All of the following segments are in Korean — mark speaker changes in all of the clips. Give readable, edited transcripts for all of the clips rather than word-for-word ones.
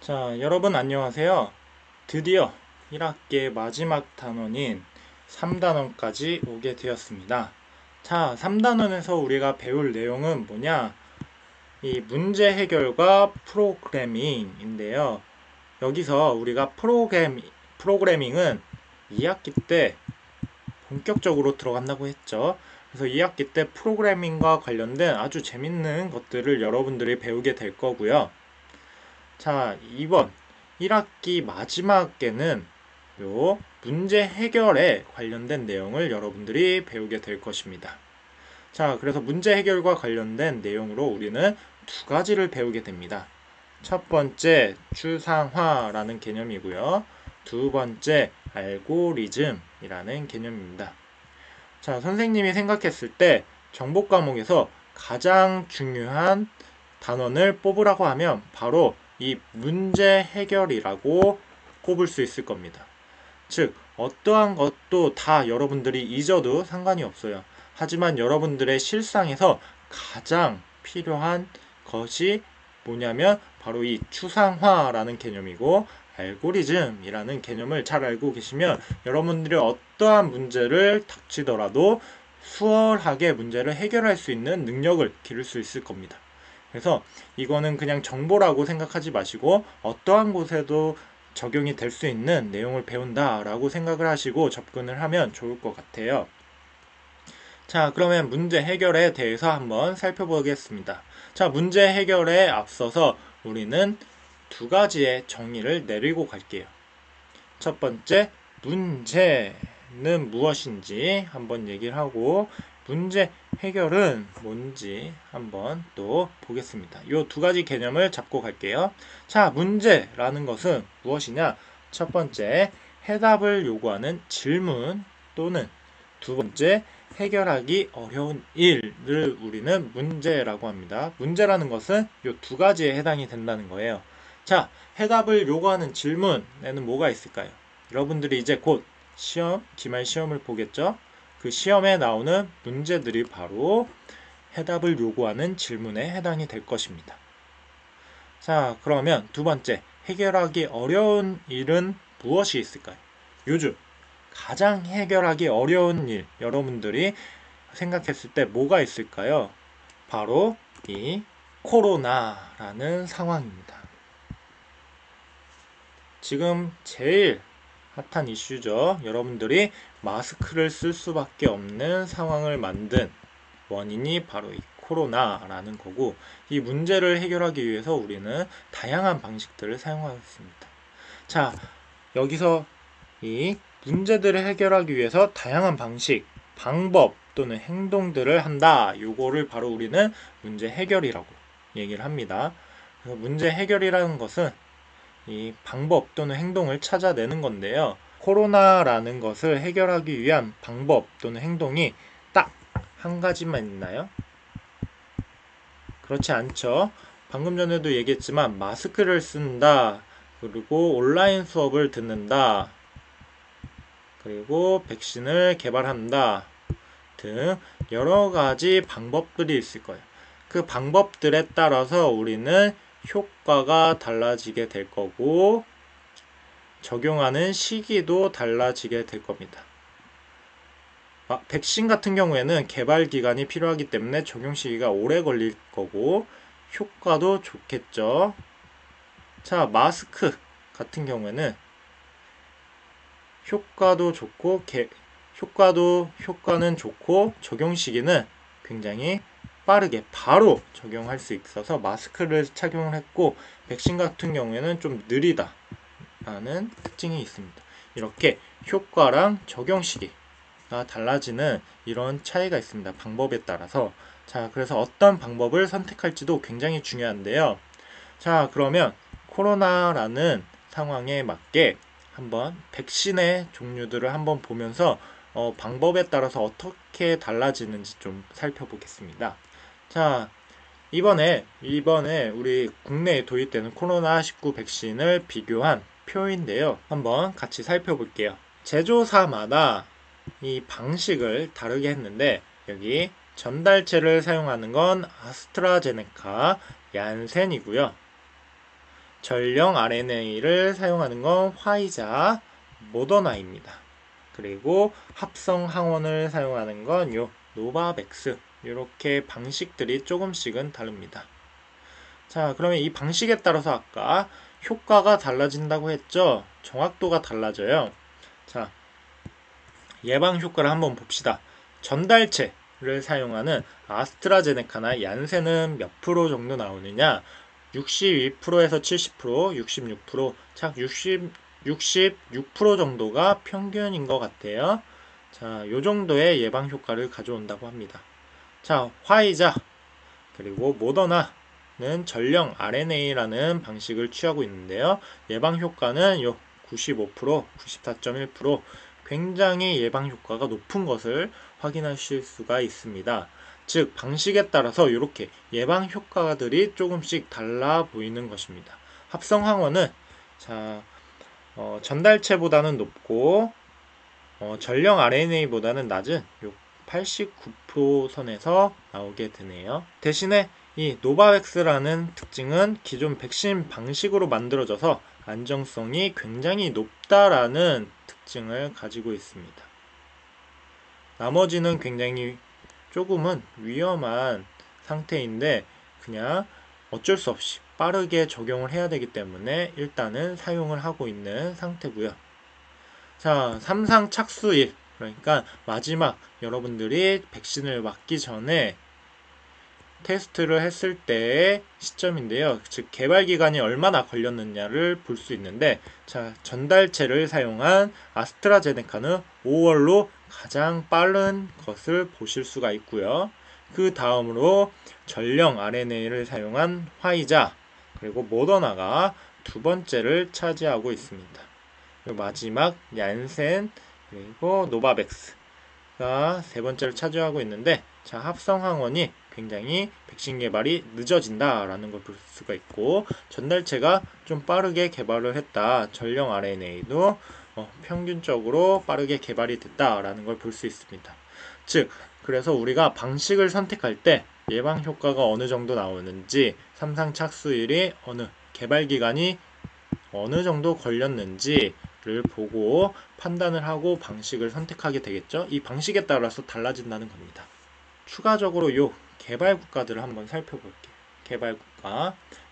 Speaker 1: 자, 여러분 안녕하세요. 드디어 1학기의 마지막 단원인 3단원까지 오게 되었습니다. 자, 3단원에서 우리가 배울 내용은 뭐냐? 이 문제 해결과 프로그래밍인데요. 여기서 우리가 프로그래밍은 2학기 때 본격적으로 들어간다고 했죠. 그래서 2학기 때 프로그래밍과 관련된 아주 재밌는 것들을 여러분들이 배우게 될 거고요. 자, 이번 1학기 마지막에는 요 문제 해결에 관련된 내용을 여러분들이 배우게 될 것입니다. 자, 그래서 문제 해결과 관련된 내용으로 우리는 두 가지를 배우게 됩니다. 첫 번째, 추상화라는 개념이고요. 두 번째, 알고리즘이라는 개념입니다. 자, 선생님이 생각했을 때 정보 과목에서 가장 중요한 단원을 뽑으라고 하면 바로 이 문제 해결이라고 꼽을 수 있을 겁니다. 즉, 어떠한 것도 다 여러분들이 잊어도 상관이 없어요. 하지만 여러분들의 실상에서 가장 필요한 것이 뭐냐면 바로 이 추상화라는 개념이고 알고리즘이라는 개념을 잘 알고 계시면 여러분들이 어떠한 문제를 닥치더라도 수월하게 문제를 해결할 수 있는 능력을 기를 수 있을 겁니다. 그래서 이거는 그냥 정보라고 생각하지 마시고 어떠한 곳에도 적용이 될 수 있는 내용을 배운다라고 생각을 하시고 접근을 하면 좋을 것 같아요. 자, 그러면 문제 해결에 대해서 한번 살펴보겠습니다. 자, 문제 해결에 앞서서 우리는 두 가지의 정의를 내리고 갈게요. 첫 번째, 문제는 무엇인지 한번 얘기를 하고 문제 해결은 뭔지 한번 또 보겠습니다. 이 두 가지 개념을 잡고 갈게요. 자, 문제라는 것은 무엇이냐? 첫 번째, 해답을 요구하는 질문 또는 두 번째, 해결하기 어려운 일을 우리는 문제라고 합니다. 문제라는 것은 이 두 가지에 해당이 된다는 거예요. 자, 해답을 요구하는 질문에는 뭐가 있을까요? 여러분들이 이제 곧 시험, 기말 시험을 보겠죠? 그 시험에 나오는 문제들이 바로 해답을 요구하는 질문에 해당이 될 것입니다. 자, 그러면 두 번째, 해결하기 어려운 일은 무엇이 있을까요? 요즘 가장 해결하기 어려운 일, 여러분들이 생각했을 때 뭐가 있을까요? 바로 이 코로나라는 상황입니다. 지금 제일 핫한 이슈죠. 여러분들이 마스크를 쓸 수밖에 없는 상황을 만든 원인이 바로 이 코로나라는 거고, 이 문제를 해결하기 위해서 우리는 다양한 방식들을 사용하고 있습니다. 자, 여기서 이 문제들을 해결하기 위해서 다양한 방식, 방법 또는 행동들을 한다. 요거를 바로 우리는 문제 해결이라고 얘기를 합니다. 그래서 문제 해결이라는 것은 이 방법 또는 행동을 찾아내는 건데요. 코로나라는 것을 해결하기 위한 방법 또는 행동이 딱 한 가지만 있나요? 그렇지 않죠. 방금 전에도 얘기했지만 마스크를 쓴다. 그리고 온라인 수업을 듣는다. 그리고 백신을 개발한다. 등 여러 가지 방법들이 있을 거예요. 그 방법들에 따라서 우리는 효과가 달라지게 될 거고 적용하는 시기도 달라지게 될 겁니다. 백신 같은 경우에는 개발 기간이 필요하기 때문에 적용 시기가 오래 걸릴 거고 효과도 좋겠죠. 자, 마스크 같은 경우에는 효과도 좋고 효과는 좋고 적용 시기는 굉장히 빠르게 바로 적용할 수 있어서 마스크를 착용을 했고 백신 같은 경우에는 좀 느리다 라는 특징이 있습니다. 이렇게 효과랑 적용 시기가 달라지는 이런 차이가 있습니다. 방법에 따라서. 자, 그래서 어떤 방법을 선택할지도 굉장히 중요한데요. 자, 그러면 코로나라는 상황에 맞게 한번 백신의 종류들을 한번 보면서 방법에 따라서 어떻게 달라지는지 좀 살펴보겠습니다. 자, 이번에 우리 국내에 도입되는 코로나19 백신을 비교한 표인데요. 한번 같이 살펴볼게요. 제조사마다 이 방식을 다르게 했는데 여기 전달체를 사용하는 건 아스트라제네카, 얀센이고요. 전령 RNA를 사용하는 건 화이자, 모더나입니다. 그리고 합성 항원을 사용하는 건 요 노바백스. 이렇게 방식들이 조금씩은 다릅니다. 자, 그러면 이 방식에 따라서 아까 효과가 달라진다고 했죠? 정확도가 달라져요. 자, 예방 효과를 한번 봅시다. 전달체를 사용하는 아스트라제네카나 얀센은 몇 프로 정도 나오느냐? 62%에서 70%, 66%, 약 66% 정도가 평균인 것 같아요. 자, 요 정도의 예방 효과를 가져온다고 합니다. 자, 화이자 그리고 모더나는 전령 RNA라는 방식을 취하고 있는데요. 예방 효과는 요 95%, 94.1% 굉장히 예방 효과가 높은 것을 확인하실 수가 있습니다. 즉 방식에 따라서 이렇게 예방 효과들이 조금씩 달라 보이는 것입니다. 합성 항원은 전달체보다는 높고 전령 RNA보다는 낮은 89% 선에서 나오게 되네요. 대신에 이 노바백스라는 특징은 기존 백신 방식으로 만들어져서 안정성이 굉장히 높다라는 특징을 가지고 있습니다. 나머지는 굉장히 조금은 위험한 상태인데 그냥 어쩔 수 없이 빠르게 적용을 해야 되기 때문에 일단은 사용을 하고 있는 상태고요. 자, 삼상 착수일, 그러니까 마지막 여러분들이 백신을 맞기 전에 테스트를 했을 때의 시점인데요. 즉 개발 기간이 얼마나 걸렸느냐를 볼 수 있는데, 자, 전달체를 사용한 아스트라제네카는 5월로 가장 빠른 것을 보실 수가 있고요. 그 다음으로 전령 RNA를 사용한 화이자 그리고 모더나가 두 번째를 차지하고 있습니다. 그리고 마지막 얀센 그리고 노바백스가 세 번째를 차지하고 있는데, 자, 합성 항원이 굉장히 백신 개발이 늦어진다라는 걸 볼 수가 있고, 전달체가 좀 빠르게 개발을 했다. 전령 RNA도 평균적으로 빠르게 개발이 됐다라는 걸 볼 수 있습니다. 즉, 그래서 우리가 방식을 선택할 때 예방 효과가 어느 정도 나오는지, 삼상 착수일이 개발 기간이 어느 정도 걸렸는지를 보고 판단을 하고 방식을 선택하게 되겠죠. 이 방식에 따라서 달라진다는 겁니다. 추가적으로 요 개발 국가들을 한번 살펴볼게요.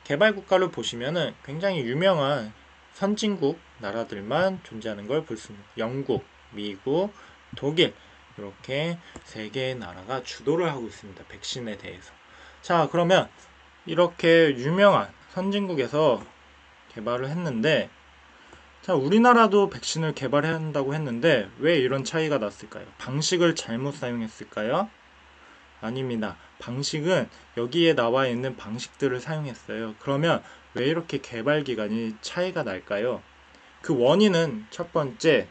Speaker 1: 개발 국가를 보시면은 굉장히 유명한 선진국 나라들만 존재하는 걸 볼 수 있습니다. 영국, 미국, 독일 이렇게 세 개의 나라가 주도를 하고 있습니다. 백신에 대해서. 자, 그러면 이렇게 유명한 선진국에서 개발을 했는데, 자, 우리나라도 백신을 개발해야 한다고 했는데 왜 이런 차이가 났을까요? 방식을 잘못 사용했을까요? 아닙니다. 방식은 여기에 나와 있는 방식들을 사용했어요. 그러면 왜 이렇게 개발 기간이 차이가 날까요? 그 원인은 첫 번째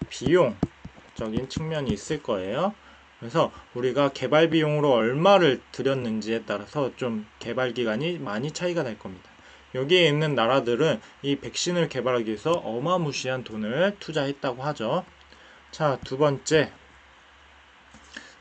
Speaker 1: 비용적인 측면이 있을 거예요. 그래서 우리가 개발 비용으로 얼마를 들였는지에 따라서 좀 개발 기간이 많이 차이가 날 겁니다. 여기에 있는 나라들은 이 백신을 개발하기 위해서 어마무시한 돈을 투자했다고 하죠. 자, 두 번째,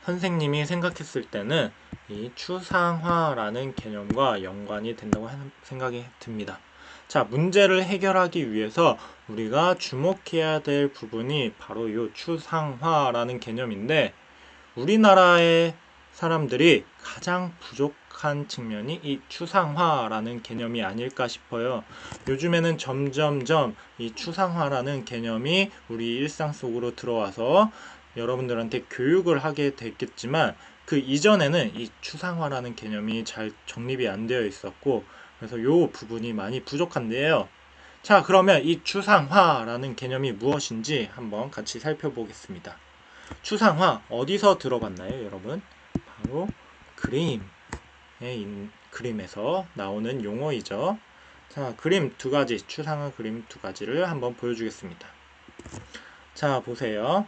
Speaker 1: 선생님이 생각했을 때는 이 추상화라는 개념과 연관이 된다고 생각이 듭니다. 자, 문제를 해결하기 위해서 우리가 주목해야 될 부분이 바로 이 추상화라는 개념인데, 우리나라의 사람들이 가장 부족한 측면이 이 추상화라는 개념이 아닐까 싶어요. 요즘에는 점점점 이 추상화라는 개념이 우리 일상 속으로 들어와서 여러분들한테 교육을 하게 됐겠지만, 그 이전에는 이 추상화라는 개념이 잘 정립이 안 되어 있었고, 그래서 이 부분이 많이 부족한데요. 자, 그러면 이 추상화라는 개념이 무엇인지 한번 같이 살펴보겠습니다. 추상화 어디서 들어봤나요, 여러분? 바로 그림에서 나오는 용어이죠. 자, 그림 두 가지, 추상화 그림 두 가지를 한번 보여주겠습니다. 자, 보세요.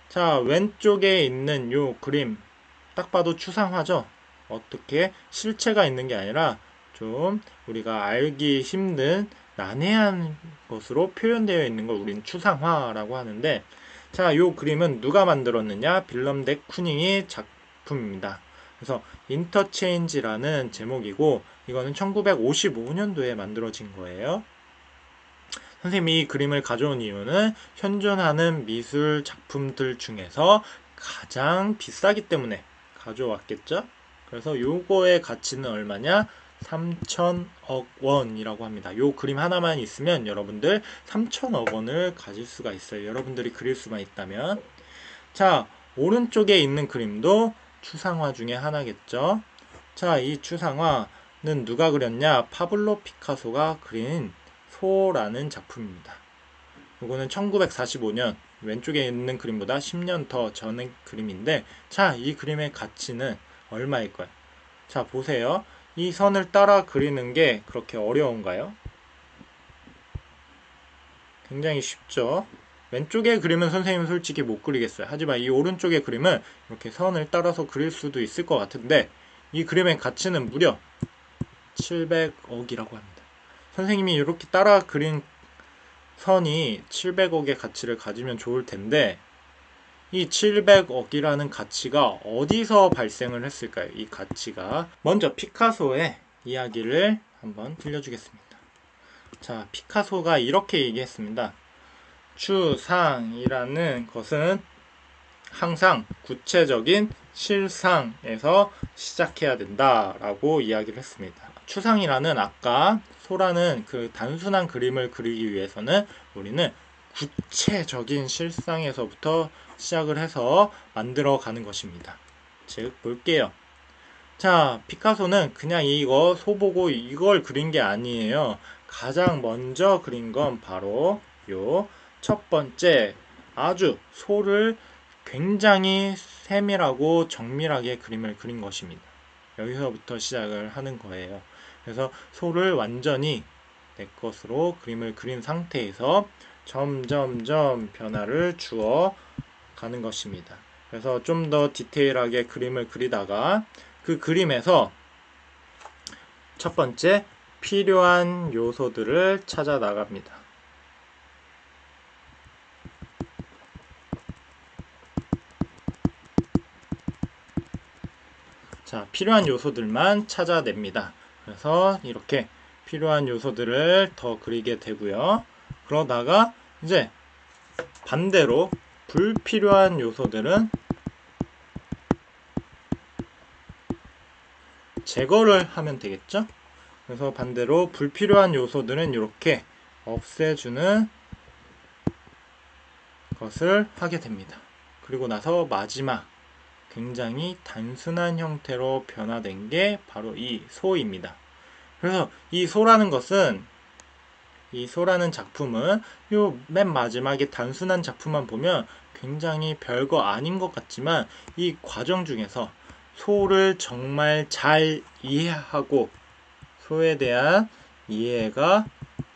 Speaker 1: 자, 왼쪽에 있는 요 그림 딱 봐도 추상화죠. 어떻게 실체가 있는 게 아니라 좀 우리가 알기 힘든 난해한 것으로 표현되어 있는 걸 우리는 추상화라고 하는데, 자, 요 그림은 누가 만들었느냐? 빌럼 덱 쿠닝의 작품입니다. 그래서 인터체인지라는 제목이고 이거는 1955년도에 만들어진 거예요. 선생님이 이 그림을 가져온 이유는 현존하는 미술 작품들 중에서 가장 비싸기 때문에 가져왔겠죠? 그래서 요거의 가치는 얼마냐? 3천억 원이라고 합니다. 요 그림 하나만 있으면 여러분들 3천억 원을 가질 수가 있어요. 여러분들이 그릴 수만 있다면. 자, 오른쪽에 있는 그림도 추상화 중에 하나겠죠? 자, 이 추상화는 누가 그렸냐? 파블로 피카소가 그린 소라는 작품입니다. 이거는 1945년 왼쪽에 있는 그림보다 10년 더 전의 그림인데, 자, 이 그림의 가치는 얼마일까요? 자, 보세요. 이 선을 따라 그리는 게 그렇게 어려운가요? 굉장히 쉽죠? 왼쪽의 그림은 선생님은 솔직히 못 그리겠어요. 하지만 이 오른쪽의 그림은 이렇게 선을 따라서 그릴 수도 있을 것 같은데, 이 그림의 가치는 무려 700억이라고 합니다. 선생님이 이렇게 따라 그린 선이 700억의 가치를 가지면 좋을 텐데, 이 700억이라는 가치가 어디서 발생을 했을까요? 이 가치가. 먼저 피카소의 이야기를 한번 들려주겠습니다. 자, 피카소가 이렇게 얘기했습니다. 추상이라는 것은 항상 구체적인 실상에서 시작해야 된다라고 이야기를 했습니다. 추상이라는 아까 소라는 그 단순한 그림을 그리기 위해서는 우리는 구체적인 실상에서부터 시작을 해서 만들어 가는 것입니다. 즉, 볼게요. 자, 피카소는 그냥 이거 소 보고 이걸 그린 게 아니에요. 가장 먼저 그린 건 바로 요 첫 번째 아주 소를 굉장히 세밀하고 정밀하게 그림을 그린 것입니다. 여기서부터 시작을 하는 거예요. 그래서 소를 완전히 내 것으로 그림을 그린 상태에서 점점점 변화를 주어 가는 것입니다. 그래서 좀 더 디테일하게 그림을 그리다가 그 그림에서 첫 번째 필요한 요소들을 찾아 나갑니다. 자, 필요한 요소들만 찾아냅니다. 그래서 이렇게 필요한 요소들을 더 그리게 되고요. 그러다가 이제 반대로 불필요한 요소들은 제거를 하면 되겠죠? 그래서 반대로 불필요한 요소들은 이렇게 없애주는 것을 하게 됩니다. 그리고 나서 마지막 굉장히 단순한 형태로 변화된 게 바로 이 소입니다. 그래서 이 소라는 것은 이 소라는 작품은 요 맨 마지막에 단순한 작품만 보면 굉장히 별거 아닌 것 같지만 이 과정 중에서 소를 정말 잘 이해하고 소에 대한 이해가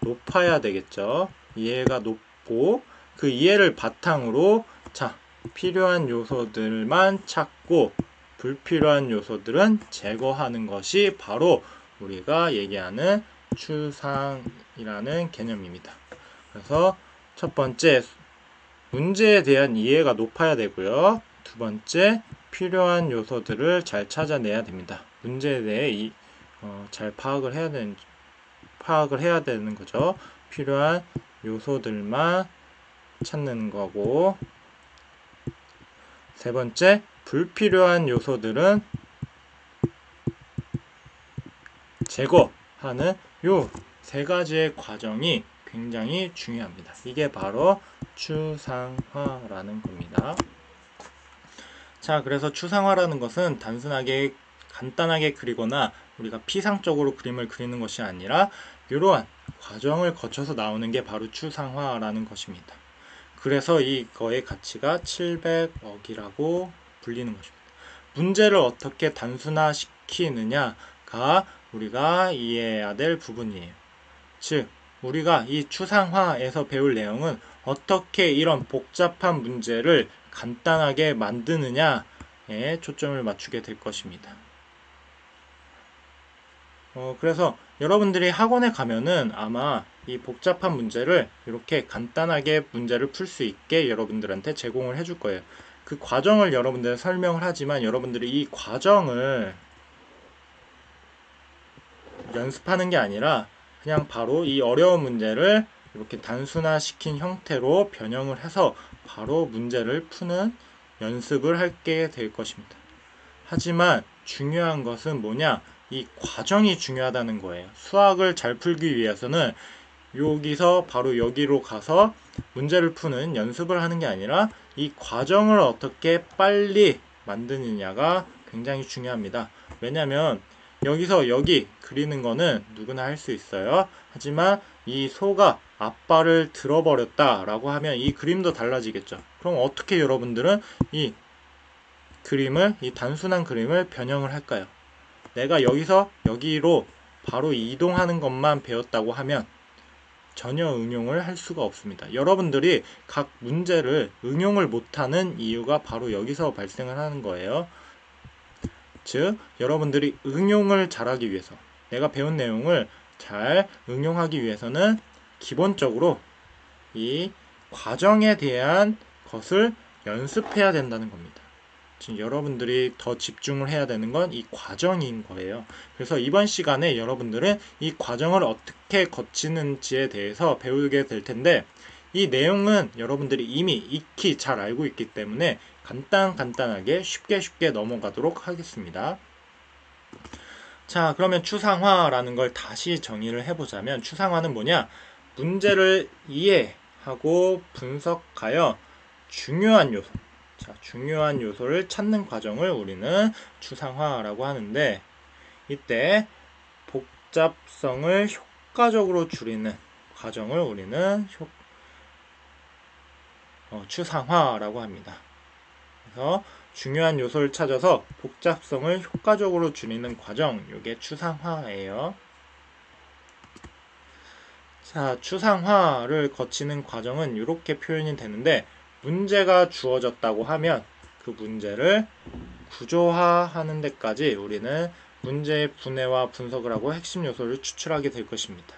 Speaker 1: 높아야 되겠죠. 이해가 높고 그 이해를 바탕으로 자, 필요한 요소들만 찾고 불필요한 요소들은 제거하는 것이 바로 우리가 얘기하는 추상이라는 개념입니다. 그래서 첫 번째 문제에 대한 이해가 높아야 되고요. 두 번째 필요한 요소들을 잘 찾아내야 됩니다. 문제에 대해 잘 파악을 해야 되는 거죠. 필요한 요소들만 찾는 거고, 세 번째 불필요한 요소들은 제거하는 요 세 가지의 과정이 굉장히 중요합니다. 이게 바로 추상화라는 겁니다. 자, 그래서 추상화라는 것은 단순하게 간단하게 그리거나 우리가 피상적으로 그림을 그리는 것이 아니라 이러한 과정을 거쳐서 나오는 게 바로 추상화라는 것입니다. 그래서 이거의 가치가 700억이라고 불리는 것입니다. 문제를 어떻게 단순화시키느냐가 우리가 이해해야 될 부분이에요. 즉, 우리가 이 추상화에서 배울 내용은 어떻게 이런 복잡한 문제를 간단하게 만드느냐에 초점을 맞추게 될 것입니다. 그래서 여러분들이 학원에 가면은 아마 이 복잡한 문제를 이렇게 간단하게 문제를 풀 수 있게 여러분들한테 제공을 해줄 거예요. 그 과정을 여러분들 설명을 하지만 여러분들이 이 과정을 연습하는 게 아니라 그냥 바로 이 어려운 문제를 이렇게 단순화시킨 형태로 변형을 해서 바로 문제를 푸는 연습을 하게 될 것입니다. 하지만 중요한 것은 뭐냐? 이 과정이 중요하다는 거예요. 수학을 잘 풀기 위해서는 여기서 바로 여기로 가서 문제를 푸는 연습을 하는 게 아니라 이 과정을 어떻게 빨리 만드느냐가 굉장히 중요합니다. 왜냐하면 여기서 여기 그리는 거는 누구나 할 수 있어요. 하지만 이 소가 앞발을 들어버렸다 라고 하면 이 그림도 달라지겠죠. 그럼 어떻게 여러분들은 이 단순한 그림을 변형을 할까요? 내가 여기서 여기로 바로 이동하는 것만 배웠다고 하면 전혀 응용을 할 수가 없습니다. 여러분들이 각 문제를 응용을 못하는 이유가 바로 여기서 발생을 하는 거예요. 즉, 여러분들이 응용을 잘하기 위해서, 내가 배운 내용을 잘 응용하기 위해서는 기본적으로 이 과정에 대한 것을 연습해야 된다는 겁니다. 지금 여러분들이 더 집중을 해야 되는 건 이 과정인 거예요. 그래서 이번 시간에 여러분들은 이 과정을 어떻게 거치는지에 대해서 배우게 될 텐데, 이 내용은 여러분들이 이미 익히 잘 알고 있기 때문에 간단하게 쉽게 넘어가도록 하겠습니다. 자, 그러면 추상화라는 걸 다시 정의를 해보자면, 추상화는 뭐냐? 문제를 이해하고 분석하여 중요한 요소를 찾는 과정을 우리는 추상화라고 하는데, 이때 복잡성을 효과적으로 줄이는 과정을 우리는 추상화라고 합니다. 그래서 중요한 요소를 찾아서 복잡성을 효과적으로 줄이는 과정, 이게 추상화예요. 자, 추상화를 거치는 과정은 이렇게 표현이 되는데, 문제가 주어졌다고 하면 그 문제를 구조화하는 데까지 우리는 문제의 분해와 분석을 하고 핵심 요소를 추출하게 될 것입니다.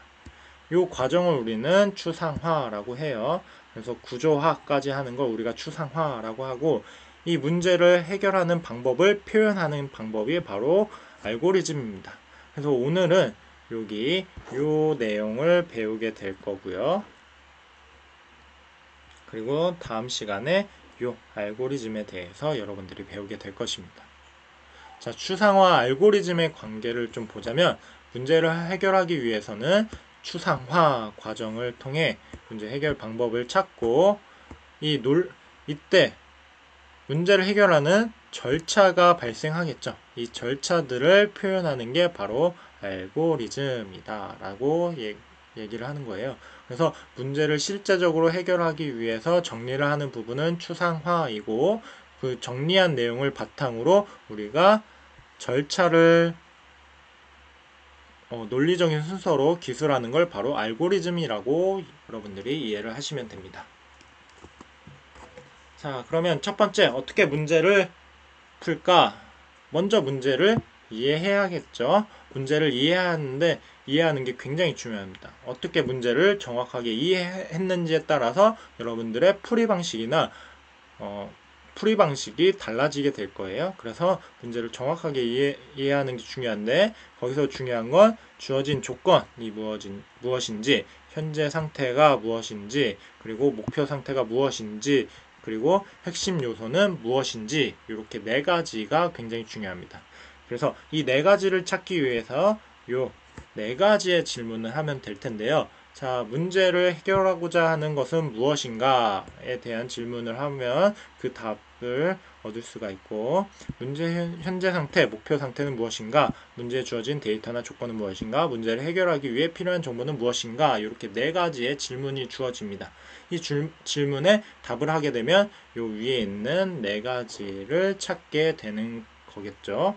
Speaker 1: 이 과정을 우리는 추상화라고 해요. 그래서 구조화까지 하는 걸 우리가 추상화라고 하고, 이 문제를 해결하는 방법을 표현하는 방법이 바로 알고리즘입니다. 그래서 오늘은 여기 이 내용을 배우게 될 거고요. 그리고 다음 시간에 이 알고리즘에 대해서 여러분들이 배우게 될 것입니다. 자, 추상화 알고리즘의 관계를 좀 보자면, 문제를 해결하기 위해서는 추상화 과정을 통해 문제 해결 방법을 찾고, 이때 문제를 해결하는 절차가 발생하겠죠. 이 절차들을 표현하는 게 바로 알고리즘이다 라고 얘기를 하는 거예요. 그래서 문제를 실제적으로 해결하기 위해서 정리를 하는 부분은 추상화이고, 그 정리한 내용을 바탕으로 우리가 절차를 논리적인 순서로 기술하는 걸 바로 알고리즘이라고 여러분들이 이해를 하시면 됩니다. 자, 그러면 첫 번째 어떻게 문제를 풀까? 먼저 문제를 이해해야겠죠. 문제를 이해하는 게 굉장히 중요합니다. 어떻게 문제를 정확하게 이해했는지에 따라서 여러분들의 풀이 방식이 달라지게 될 거예요. 그래서 문제를 정확하게 이해하는 게 중요한데, 거기서 중요한 건 주어진 조건이 무엇인지, 현재 상태가 무엇인지, 그리고 목표 상태가 무엇인지, 그리고 핵심 요소는 무엇인지, 이렇게 네 가지가 굉장히 중요합니다. 그래서 이 네 가지를 찾기 위해서 요 네 가지의 질문을 하면 될 텐데요. 자, 문제를 해결하고자 하는 것은 무엇인가에 대한 질문을 하면 그 답을 얻을 수가 있고, 문제 현재 상태, 목표 상태는 무엇인가, 문제에 주어진 데이터나 조건은 무엇인가, 문제를 해결하기 위해 필요한 정보는 무엇인가, 이렇게 네 가지의 질문이 주어집니다. 이 질문에 답을 하게 되면 요 위에 있는 네 가지를 찾게 되는 거겠죠.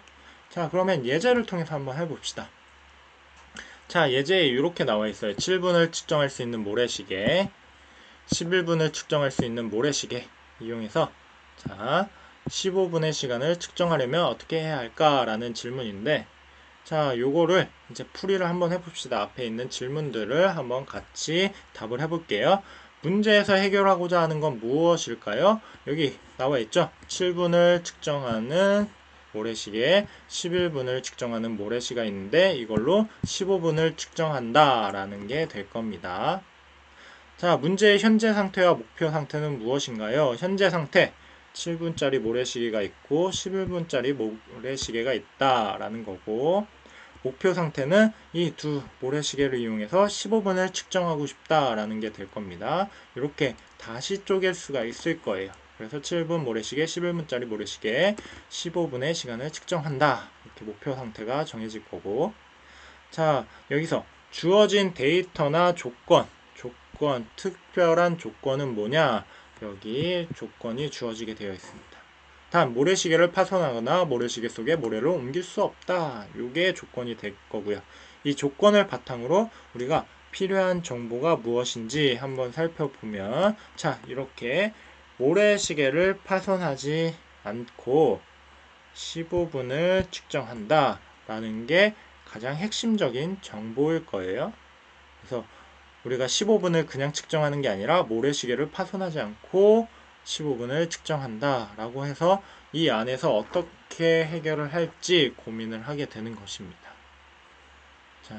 Speaker 1: 자, 그러면 예제를 통해서 한번 해봅시다. 자, 예제에 이렇게 나와 있어요. 7분을 측정할 수 있는 모래시계, 11분을 측정할 수 있는 모래시계 이용해서, 자, 15분의 시간을 측정하려면 어떻게 해야 할까? 라는 질문인데, 자, 요거를 이제 풀이를 한번 해봅시다. 앞에 있는 질문들을 한번 같이 답을 해볼게요. 문제에서 해결하고자 하는 건 무엇일까요? 여기 나와 있죠? 7분을 측정하는 모래시계, 11분을 측정하는 모래시계가 있는데 이걸로 15분을 측정한다 라는 게 될 겁니다. 자, 문제의 현재 상태와 목표 상태는 무엇인가요? 현재 상태 7분짜리 모래시계가 있고 11분짜리 모래시계가 있다 라는 거고, 목표 상태는 이 두 모래시계를 이용해서 15분을 측정하고 싶다 라는 게 될 겁니다. 이렇게 다시 쪼갤 수가 있을 거예요. 그래서 7분 모래시계, 11분짜리 모래시계, 15분의 시간을 측정한다. 이렇게 목표 상태가 정해질 거고, 자, 여기서 주어진 데이터나 조건, 특별한 조건은 뭐냐? 여기 조건이 주어지게 되어 있습니다. 단, 모래시계를 파손하거나 모래시계 속에 모래를 옮길 수 없다. 이게 조건이 될 거고요. 이 조건을 바탕으로 우리가 필요한 정보가 무엇인지 한번 살펴보면, 자, 이렇게 모래시계를 파손하지 않고 15분을 측정한다 라는 게 가장 핵심적인 정보일 거예요. 그래서 우리가 15분을 그냥 측정하는 게 아니라 모래시계를 파손하지 않고 15분을 측정한다 라고 해서 이 안에서 어떻게 해결을 할지 고민을 하게 되는 것입니다. 자,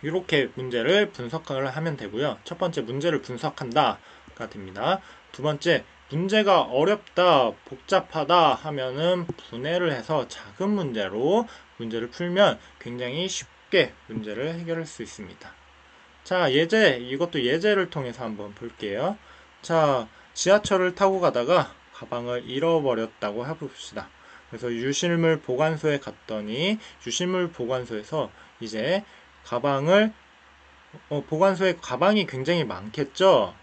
Speaker 1: 이렇게 문제를 분석을 하면 되고요. 첫 번째, 문제를 분석한다가 됩니다. 두 번째, 문제가 어렵다, 복잡하다 하면은 분해를 해서 작은 문제로 문제를 풀면 굉장히 쉽게 문제를 해결할 수 있습니다. 자, 이것도 예제를 통해서 한번 볼게요. 자, 지하철을 타고 가다가 가방을 잃어버렸다고 해봅시다. 그래서 유실물 보관소에 갔더니 유실물 보관소에서 이제 보관소에 가방이 굉장히 많겠죠.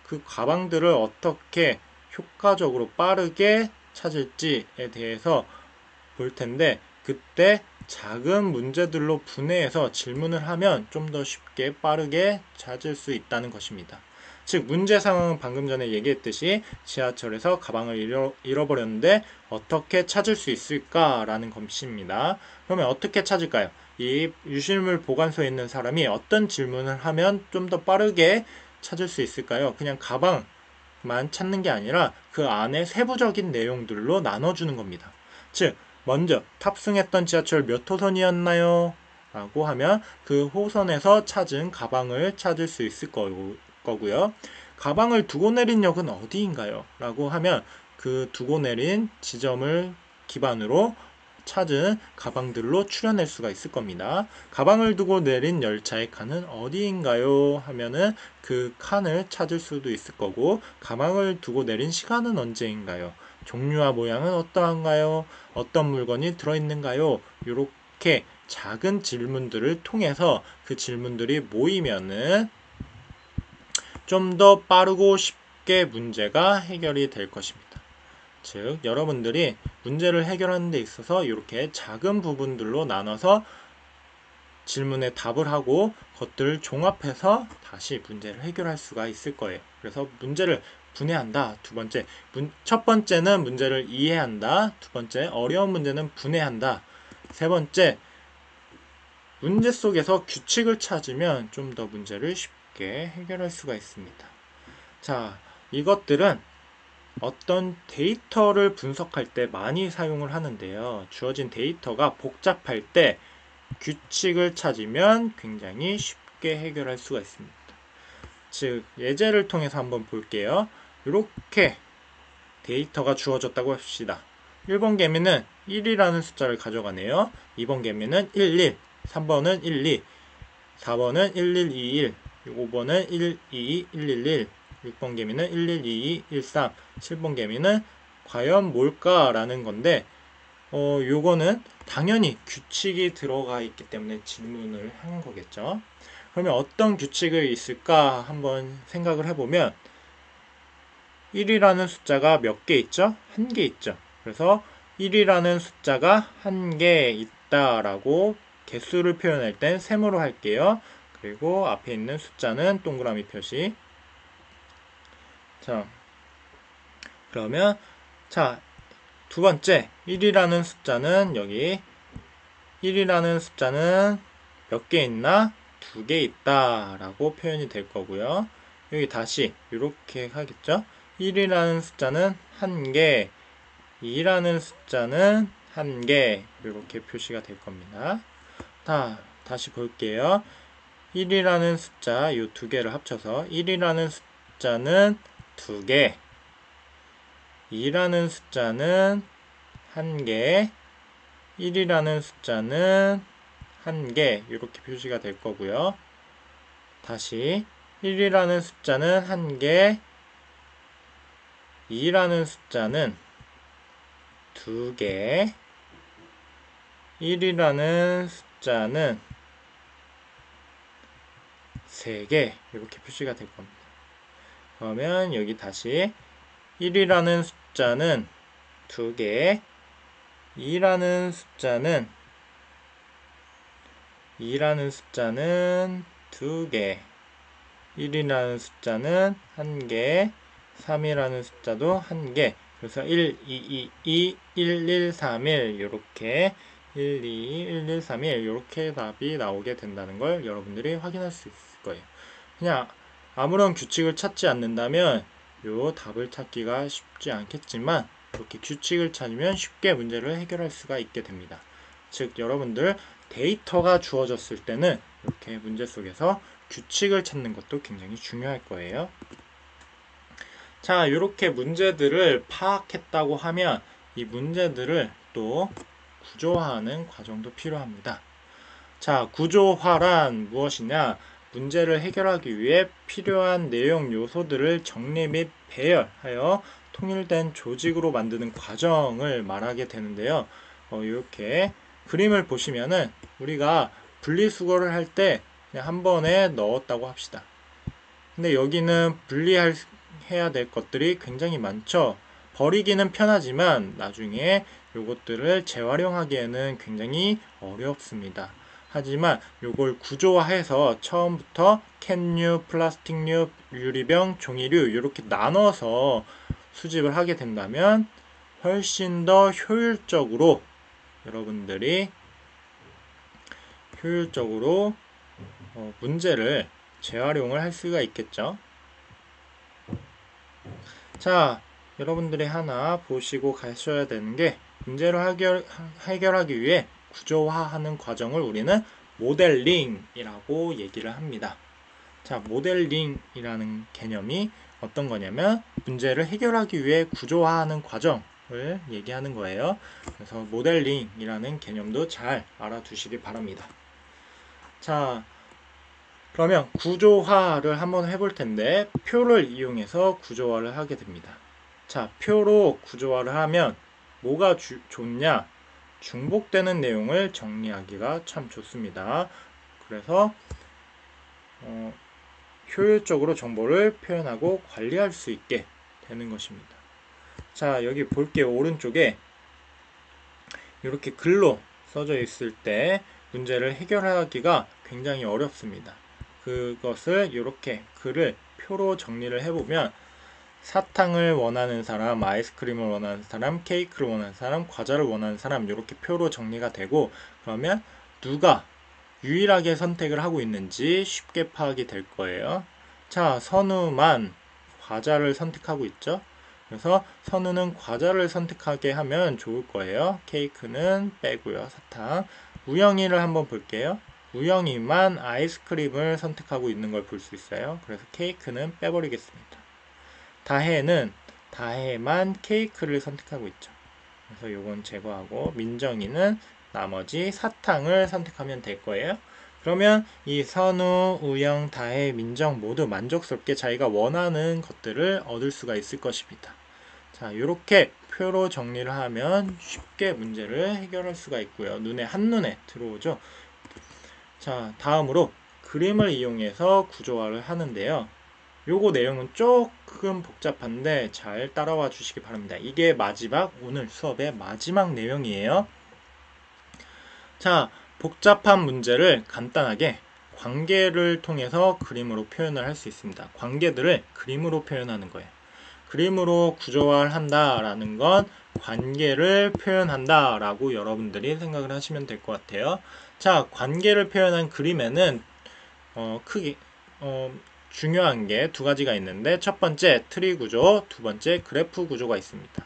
Speaker 1: 그 가방들을 어떻게 효과적으로 빠르게 찾을지에 대해서 볼 텐데, 그때 작은 문제들로 분해해서 질문을 하면 좀 더 쉽게 빠르게 찾을 수 있다는 것입니다. 즉, 문제 상황은 방금 전에 얘기했듯이 지하철에서 가방을 잃어버렸는데 어떻게 찾을 수 있을까라는 것입니다. 그러면 어떻게 찾을까요? 이 유실물 보관소에 있는 사람이 어떤 질문을 하면 좀 더 빠르게 찾을 수 있을까요? 그냥 가방만 찾는 게 아니라 그 안에 세부적인 내용들로 나눠주는 겁니다. 즉, 먼저 탑승했던 지하철 몇 호선이었나요? 라고 하면 그 호선에서 찾은 가방을 찾을 수 있을 거고요. 가방을 두고 내린 역은 어디인가요? 라고 하면 그 두고 내린 지점을 기반으로 찾은 가방들로 추려낼 수가 있을 겁니다. 가방을 두고 내린 열차의 칸은 어디인가요? 하면은 그 칸을 찾을 수도 있을 거고, 가방을 두고 내린 시간은 언제인가요? 종류와 모양은 어떠한가요? 어떤 물건이 들어있는가요? 이렇게 작은 질문들을 통해서 그 질문들이 모이면은 좀 더 빠르고 쉽게 문제가 해결이 될 것입니다. 즉, 여러분들이 문제를 해결하는 데 있어서 이렇게 작은 부분들로 나눠서 질문에 답을 하고 그것들을 종합해서 다시 문제를 해결할 수가 있을 거예요. 그래서 문제를 분해한다. 첫 번째는 문제를 이해한다. 두 번째, 어려운 문제는 분해한다. 세 번째, 문제 속에서 규칙을 찾으면 좀 더 문제를 쉽게 해결할 수가 있습니다. 자, 이것들은 어떤 데이터를 분석할 때 많이 사용을 하는데요. 주어진 데이터가 복잡할 때 규칙을 찾으면 굉장히 쉽게 해결할 수가 있습니다. 즉, 예제를 통해서 한번 볼게요. 이렇게 데이터가 주어졌다고 합시다. 1번 개미는 1이라는 숫자를 가져가네요. 2번 개미는 11, 3번은 12, 4번은 1121, 5번은 122, 111, 6번 개미는 1122, 13, 7번 개미는 과연 뭘까라는 건데, 요거는 당연히 규칙이 들어가 있기 때문에 질문을 한 거겠죠. 그러면 어떤 규칙이 있을까 한번 생각을 해보면, 1이라는 숫자가 몇 개 있죠? 한 개 있죠. 그래서 1이라는 숫자가 한 개 있다라고 개수를 표현할 땐 셈으로 할게요. 그리고 앞에 있는 숫자는 동그라미 표시. 자, 그러면 두 번째 1이라는 숫자는 여기 1이라는 숫자는 몇 개 있나? 2개 있다 라고 표현이 될 거고요. 여기 다시 이렇게 하겠죠? 1이라는 숫자는 1개, 2라는 숫자는 1개, 이렇게 표시가 될 겁니다. 다시 볼게요. 1이라는 숫자, 이 두 개를 합쳐서 1이라는 숫자는 2개, 2라는 숫자는 1개, 1이라는 숫자는 1개, 이렇게 표시가 될 거고요. 다시 1이라는 숫자는 1개, 2라는 숫자는 2개, 1이라는 숫자는 3개, 이렇게 표시가 될 겁니다. 그러면 여기 다시 1이라는 숫자는 2개, 2라는 숫자는 2개, 1이라는 숫자는 1개, 3이라는 숫자도 1개. 그래서 1, 2, 2, 1, 1, 3, 1 이렇게 1, 2, 1, 1, 3, 1 이렇게 답이 나오게 된다는 걸 여러분들이 확인할 수 있을 거예요. 그냥 아무런 규칙을 찾지 않는다면 요 답을 찾기가 쉽지 않겠지만 이렇게 규칙을 찾으면 쉽게 문제를 해결할 수가 있게 됩니다. 즉 여러분들 데이터가 주어졌을 때는 이렇게 문제 속에서 규칙을 찾는 것도 굉장히 중요할 거예요. 자, 이렇게 문제들을 파악했다고 하면 이 문제들을 또 구조화하는 과정도 필요합니다. 자, 구조화란 무엇이냐? 문제를 해결하기 위해 필요한 내용 요소들을 정리 및 배열하여 통일된 조직으로 만드는 과정을 말하게 되는데요. 이렇게 그림을 보시면은 우리가 분리수거를 할 때 그냥 한 번에 넣었다고 합시다. 근데 여기는 분리해야 될 것들이 굉장히 많죠. 버리기는 편하지만 나중에 요것들을 재활용하기에는 굉장히 어렵습니다. 하지만 요걸 구조화해서 처음부터 캔류, 플라스틱류, 유리병, 종이류 이렇게 나눠서 수집을 하게 된다면 훨씬 더 효율적으로 여러분들이 문제를 재활용을 할 수가 있겠죠. 자, 여러분들이 하나 보시고 가셔야 되는 게 문제를 해결하기 위해 구조화하는 과정을 우리는 모델링이라고 얘기를 합니다. 자, 모델링이라는 개념이 어떤 거냐면 문제를 해결하기 위해 구조화하는 과정을 얘기하는 거예요. 그래서 모델링이라는 개념도 잘 알아두시기 바랍니다. 자, 그러면 구조화를 한번 해볼 텐데 표를 이용해서 구조화를 하게 됩니다. 자, 표로 구조화를 하면 뭐가 좋냐? 중복되는 내용을 정리하기가 참 좋습니다. 그래서 효율적으로 정보를 표현하고 관리할 수 있게 되는 것입니다. 자, 여기 볼게요. 오른쪽에 이렇게 글로 써져 있을 때 문제를 해결하기가 굉장히 어렵습니다. 그것을 이렇게 글을 표로 정리를 해보면 사탕을 원하는 사람, 아이스크림을 원하는 사람, 케이크를 원하는 사람, 과자를 원하는 사람 이렇게 표로 정리가 되고 그러면 누가 유일하게 선택을 하고 있는지 쉽게 파악이 될 거예요. 자, 선우만 과자를 선택하고 있죠. 그래서 선우는 과자를 선택하게 하면 좋을 거예요. 케이크는 빼고요. 사탕. 우영이를 한번 볼게요. 우영이만 아이스크림을 선택하고 있는 걸 볼 수 있어요. 그래서 케이크는 빼버리겠습니다. 다혜만 케이크를 선택하고 있죠. 그래서 요건 제거하고 민정이는 나머지 사탕을 선택하면 될 거예요. 그러면 이 선우, 우영, 다혜, 민정 모두 만족스럽게 자기가 원하는 것들을 얻을 수가 있을 것입니다. 자, 이렇게 표로 정리를 하면 쉽게 문제를 해결할 수가 있고요. 한눈에 들어오죠. 자, 다음으로 그림을 이용해서 구조화를 하는데요. 요거 내용은 조금 복잡한데 잘 따라와 주시기 바랍니다. 이게 오늘 수업의 마지막 내용이에요. 자, 복잡한 문제를 간단하게 관계를 통해서 그림으로 표현을 할 수 있습니다. 관계들을 그림으로 표현하는 거예요. 그림으로 구조화를 한다라는 건 관계를 표현한다 라고 여러분들이 생각을 하시면 될 것 같아요. 자, 관계를 표현한 그림에는 중요한 게 두 가지가 있는데 첫 번째 트리 구조, 두 번째 그래프 구조가 있습니다.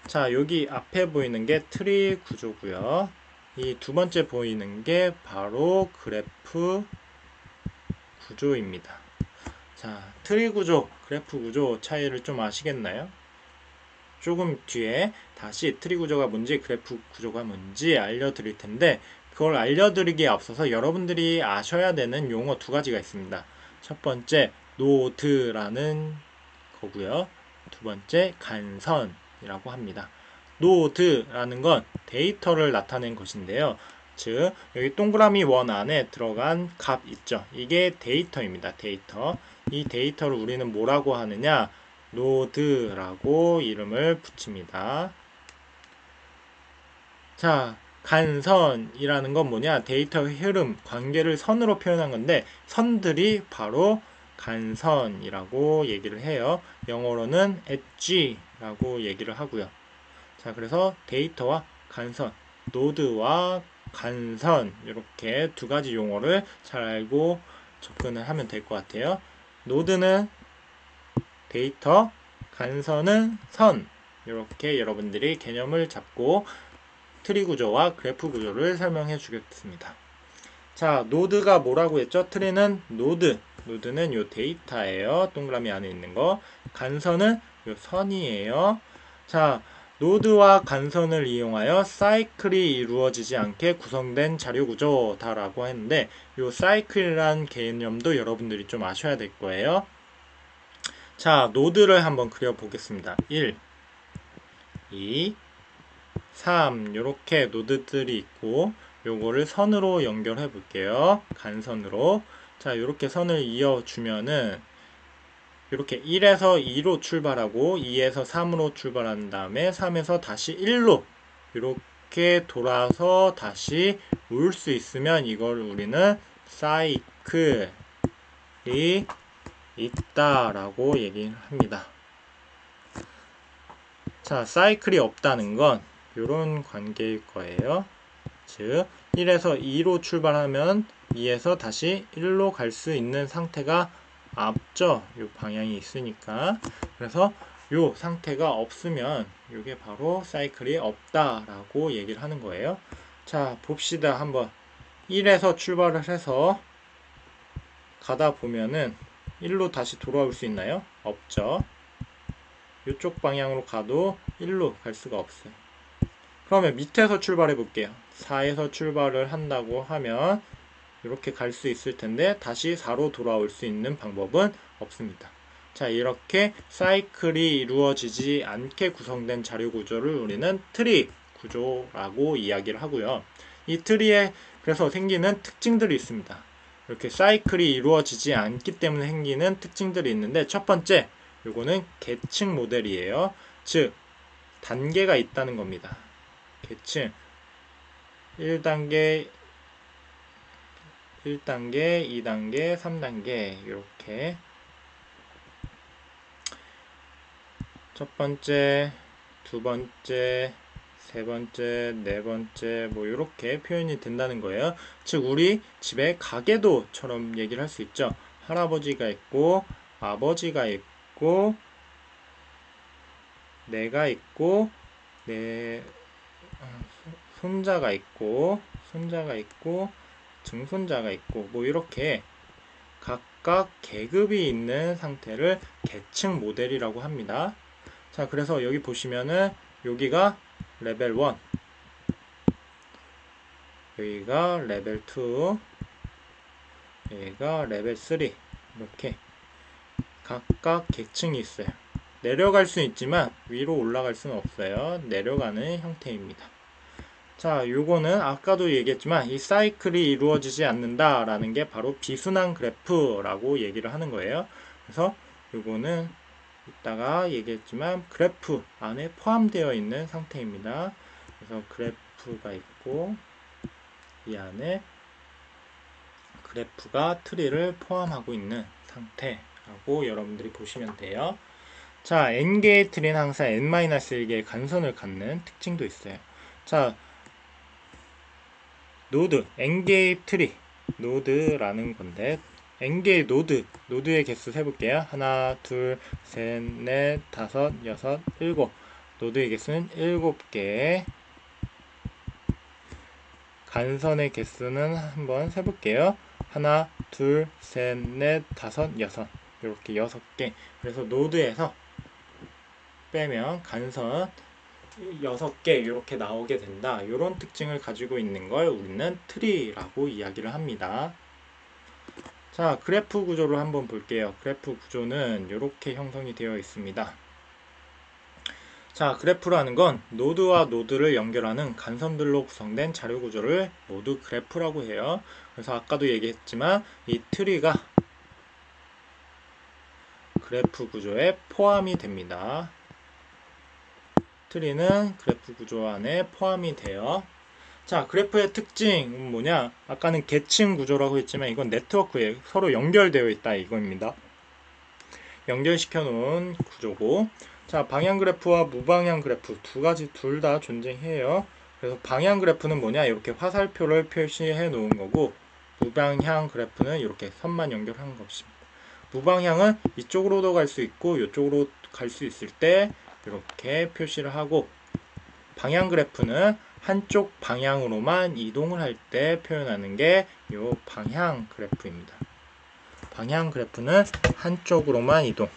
Speaker 1: 자, 여기 앞에 보이는 게 트리 구조고요. 이 두 번째 보이는 게 바로 그래프 구조입니다. 자, 트리 구조, 그래프 구조 차이를 좀 아시겠나요? 조금 뒤에 다시 트리 구조가 뭔지 그래프 구조가 뭔지 알려드릴 텐데 그걸 알려드리기에 앞서서 여러분들이 아셔야 되는 용어 두 가지가 있습니다. 첫 번째 노드라는 거고요. 두 번째 간선이라고 합니다. 노드라는 건 데이터를 나타낸 것인데요. 즉 여기 동그라미 원 안에 들어간 값 있죠. 이게 데이터입니다. 데이터. 이 데이터를 우리는 뭐라고 하느냐? 노드라고 이름을 붙입니다. 자, 간선이라는 건 뭐냐? 데이터의 흐름, 관계를 선으로 표현한 건데 선들이 바로 간선이라고 얘기를 해요. 영어로는 엣지라고 얘기를 하고요. 자, 그래서 데이터와 간선, 노드와 간선 이렇게 두 가지 용어를 잘 알고 접근을 하면 될 것 같아요. 노드는 데이터, 간선은 선. 이렇게 여러분들이 개념을 잡고 트리 구조와 그래프 구조를 설명해 주겠습니다. 자, 노드가 뭐라고 했죠? 트리는 노드. 노드는 요 데이터예요. 동그라미 안에 있는 거. 간선은 요 선이에요. 자, 노드와 간선을 이용하여 사이클이 이루어지지 않게 구성된 자료 구조다라고 했는데 요 사이클이란 개념도 여러분들이 좀 아셔야 될 거예요. 자, 노드를 한번 그려보겠습니다. 1, 2, 3 이렇게 노드들이 있고 요거를 선으로 연결해 볼게요. 간선으로. 자, 이렇게 선을 이어주면은 이렇게 1에서 2로 출발하고 2에서 3으로 출발한 다음에 3에서 다시 1로 이렇게 돌아서 다시 올 수 있으면 이걸 우리는 사이클이 있다라고 얘기를 합니다. 자, 사이클이 없다는 건 이런 관계일 거예요. 즉 1에서 2로 출발하면 2에서 다시 1로 갈 수 있는 상태가 앞죠. 이 방향이 있으니까. 그래서 이 상태가 없으면 이게 바로 사이클이 없다라고 얘기를 하는 거예요. 자, 봅시다. 한번 1에서 출발을 해서 가다 보면은 1로 다시 돌아올 수 있나요? 없죠. 이쪽 방향으로 가도 1로 갈 수가 없어요. 그러면 밑에서 출발해 볼게요. 4에서 출발을 한다고 하면 이렇게 갈 수 있을 텐데 다시 4로 돌아올 수 있는 방법은 없습니다. 자, 이렇게 사이클이 이루어지지 않게 구성된 자료 구조를 우리는 트리 구조라고 이야기를 하고요. 이 트리에 그래서 생기는 특징들이 있습니다. 이렇게 사이클이 이루어지지 않기 때문에 생기는 특징들이 있는데 첫 번째, 요거는 계층 모델이에요. 즉, 단계가 있다는 겁니다. 계층 1단계, 2단계, 3단계 이렇게 첫 번째, 두 번째, 세 번째, 네 번째 뭐 이렇게 표현이 된다는 거예요. 즉 우리 집에 가계도처럼 얘기를 할 수 있죠. 할아버지가 있고 아버지가 있고 내가 있고 내 손자가 있고 증손자가 있고 뭐 이렇게 각각 계급이 있는 상태를 계층 모델이라고 합니다. 자, 그래서 여기 보시면은 여기가 레벨 1, 여기가 레벨 2, 여기가 레벨 3 이렇게 각각 계층이 있어요. 내려갈 수 있지만 위로 올라갈 수는 없어요. 내려가는 형태입니다. 자, 요거는 아까도 얘기했지만 이 사이클이 이루어지지 않는다라는 게 바로 비순환 그래프라고 얘기를 하는 거예요. 그래서 요거는 이따가 얘기했지만 그래프 안에 포함되어 있는 상태입니다. 그래서 그래프가 있고 이 안에 그래프가 트리를 포함하고 있는 상태라고 여러분들이 보시면 돼요. 자, n개의 트리는 항상 n-1개의 간선을 갖는 특징도 있어요. 자, 노드, n개의 트리, 노드라는 건데 n개의 노드의 개수 세볼게요. 하나, 둘, 셋, 넷, 다섯, 여섯, 일곱. 노드의 개수는 7개. 간선의 개수는 한번 세볼게요. 하나, 둘, 셋, 넷, 다섯, 여섯. 이렇게 6개. 그래서 노드에서 빼면 간선 6개 이렇게 나오게 된다. 이런 특징을 가지고 있는 걸 우리는 트리라고 이야기를 합니다. 자, 그래프 구조를 한번 볼게요. 그래프 구조는 이렇게 형성이 되어 있습니다. 자, 그래프라는 건 노드와 노드를 연결하는 간선들로 구성된 자료 구조를 모두 그래프라고 해요. 그래서 아까도 얘기했지만 이 트리가 그래프 구조에 포함이 됩니다. 트리는 그래프 구조 안에 포함이 돼요. 자, 그래프의 특징은 뭐냐? 아까는 계층 구조라고 했지만 이건 네트워크에 서로 연결되어 있다 이겁니다. 연결시켜 놓은 구조고, 자, 방향 그래프와 무방향 그래프 두 가지 둘 다 존재해요. 그래서 방향 그래프는 뭐냐? 이렇게 화살표를 표시해 놓은 거고, 무방향 그래프는 이렇게 선만 연결한 것입니다. 무방향은 이쪽으로도 갈 수 있고 이쪽으로 갈 수 있을 때 이렇게 표시를 하고, 방향 그래프는 한쪽 방향으로만 이동을 할 때 표현하는 게 이 방향 그래프입니다. 방향 그래프는 한쪽으로만 이동.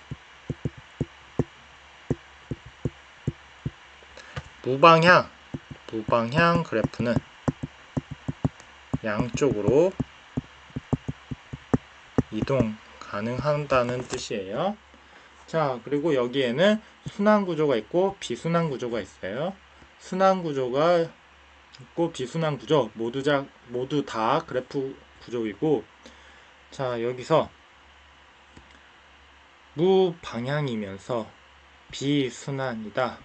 Speaker 1: 무방향 그래프는 양쪽으로 이동 가능하다는 뜻이에요. 자, 그리고 여기에는 순환 구조가 있고 비순환 구조가 있어요. 순환 구조가 있고 비순환 구조 모두 다 그래프 구조이고, 자, 여기서 무방향이면서 비순환이다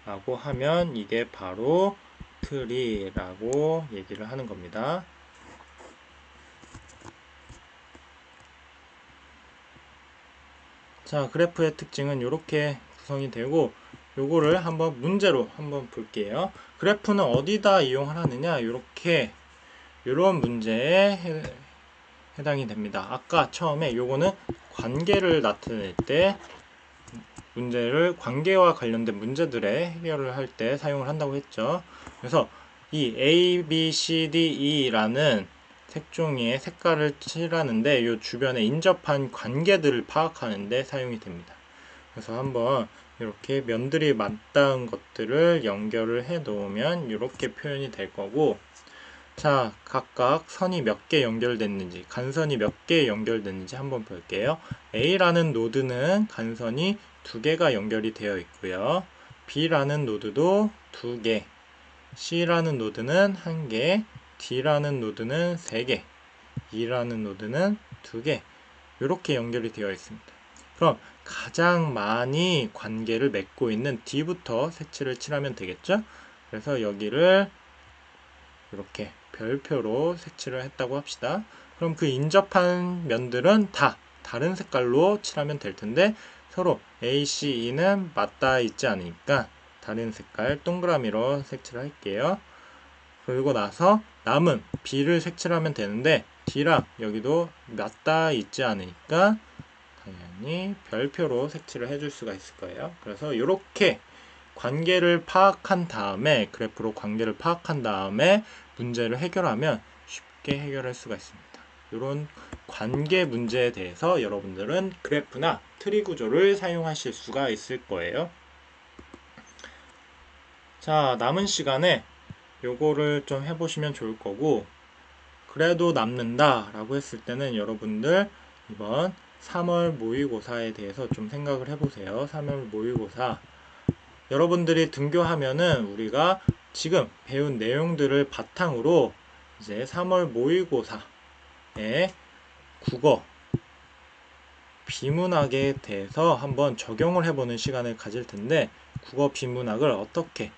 Speaker 1: 라고 하면 이게 바로 트리라고 얘기를 하는 겁니다. 자, 그래프의 특징은 이렇게 구성이 되고, 요거를 한번 문제로 한번 볼게요. 그래프는 어디다 이용하느냐? 이렇게 이런 문제에 해당이 됩니다. 아까 처음에 요거는 관계를 나타낼 때 문제를 관계와 관련된 문제들에 해결을 할 때 사용을 한다고 했죠. 그래서 이 A, B, C, D, E라는 색종이의 색깔을 칠하는데 이 주변에 인접한 관계들을 파악하는데 사용이 됩니다. 그래서 한번 이렇게 면들이 맞닿은 것들을 연결을 해 놓으면 이렇게 표현이 될 거고, 자, 각각 선이 몇 개 연결됐는지, 간선이 몇 개 연결됐는지 한번 볼게요. A라는 노드는 간선이 2개가 연결이 되어 있고요. B라는 노드도 2개, C라는 노드는 1개, D라는 노드는 3개, E라는 노드는 2개, 이렇게 연결이 되어 있습니다. 그럼 가장 많이 관계를 맺고 있는 D부터 색칠을 칠하면 되겠죠? 그래서 여기를 이렇게 별표로 색칠을 했다고 합시다. 그럼 그 인접한 면들은 다 다른 색깔로 칠하면 될 텐데, 서로 A, C, E는 맞닿아 있지 않으니까 다른 색깔 동그라미로 색칠을 할게요. 그리고 나서 남은 B를 색칠하면 되는데 D랑 여기도 맞닿아 있지 않으니까 당연히 별표로 색칠을 해줄 수가 있을 거예요. 그래서 이렇게 관계를 파악한 다음에, 그래프로 관계를 파악한 다음에 문제를 해결하면 쉽게 해결할 수가 있습니다. 이런 관계 문제에 대해서 여러분들은 그래프나 트리 구조를 사용하실 수가 있을 거예요. 자, 남은 시간에 요거를 좀 해보시면 좋을 거고, 그래도 남는다 라고 했을 때는 여러분들 이번 3월 모의고사에 대해서 좀 생각을 해보세요. 3월 모의고사 여러분들이 등교하면은 우리가 지금 배운 내용들을 바탕으로 이제 3월 모의고사에 국어 비문학에 대해서 한번 적용을 해보는 시간을 가질 텐데, 국어 비문학을 어떻게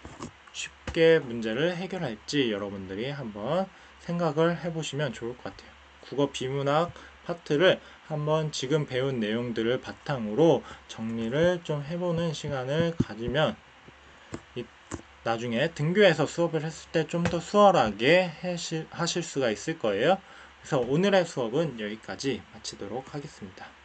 Speaker 1: 쉽게 문제를 해결할지 여러분들이 한번 생각을 해보시면 좋을 것 같아요. 국어 비문학 파트를 한번 지금 배운 내용들을 바탕으로 정리를 좀 해보는 시간을 가지면 나중에 등교해서 수업을 했을 때 좀 더 수월하게 하실 수가 있을 거예요. 그래서 오늘의 수업은 여기까지 마치도록 하겠습니다.